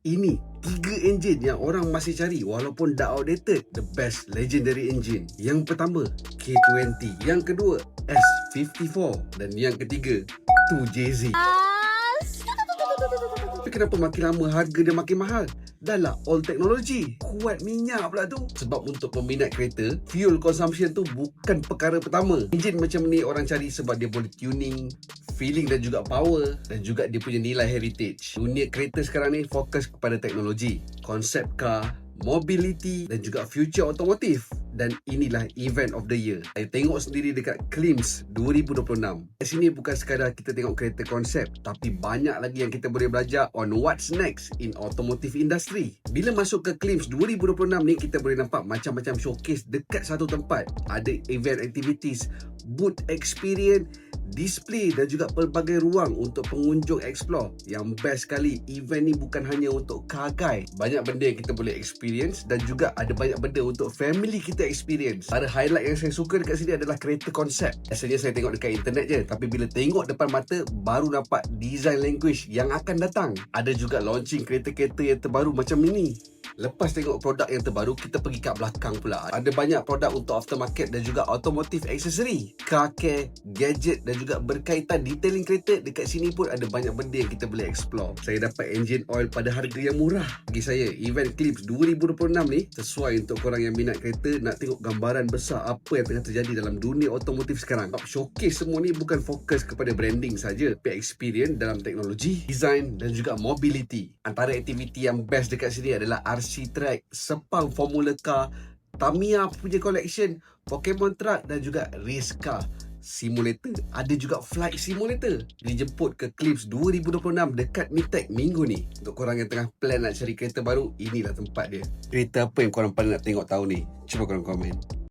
Ini 3 enjin yang orang masih cari walaupun dah outdated. The best legendary engine. Yang pertama, K20. Yang kedua, S54. Dan yang ketiga, 2JZ. Tapi kenapa makin lama harga dia makin mahal? Dah lah all teknologi. Kuat minyak pula tu. Sebab untuk peminat kereta, fuel consumption tu bukan perkara pertama. Enjin macam ni orang cari sebab dia boleh tuning, feeling dan juga power, dan juga dia punya nilai heritage. Dunia kereta sekarang ni fokus kepada teknologi, konsep car, mobility dan juga future otomotif. Dan inilah event of the year. Saya tengok sendiri dekat CLIMS 2026. Kat sini bukan sekadar kita tengok kereta konsep, tapi banyak lagi yang kita boleh belajar on what's next in automotive industry. Bila masuk ke CLIMS 2026 ni, kita boleh nampak macam-macam showcase dekat satu tempat. Ada event activities, booth experience, display dan juga pelbagai ruang untuk pengunjung explore. Yang best sekali, event ni bukan hanya untuk car guy. Banyak benda yang kita boleh experience dan juga ada banyak benda untuk family kita experience. Ada highlight yang saya suka dekat sini adalah kereta konsep. Biasanya saya tengok dekat internet je, tapi bila tengok depan mata baru nampak design language yang akan datang. Ada juga launching kereta-kereta yang terbaru macam ini. Lepas tengok produk yang terbaru, kita pergi kat belakang pula. Ada banyak produk untuk aftermarket dan juga automotive accessory, car care, gadget dan juga berkaitan detailing kereta. Dekat sini pun ada banyak benda yang kita boleh explore. Saya dapat engine oil pada harga yang murah. Bagi saya, event CLIMS 2026 ni sesuai untuk korang yang minat kereta, nak tengok gambaran besar apa yang tengah terjadi dalam dunia otomotif sekarang. Showcase semua ni bukan fokus kepada branding saja, tapi experience dalam teknologi, design dan juga mobility. Antara aktiviti yang best dekat sini adalah RC Track, Sepang Formula Car, Tamiya punya collection, Pokemon Truck dan juga Race Car Simulator. Ada juga Flight Simulator. Dijemput ke CLIMS 2026 dekat Mitek minggu ni. Untuk korang yang tengah plan nak cari kereta baru, inilah tempat dia. Kereta apa yang korang paling nak tengok tahun ni? Cuba korang komen.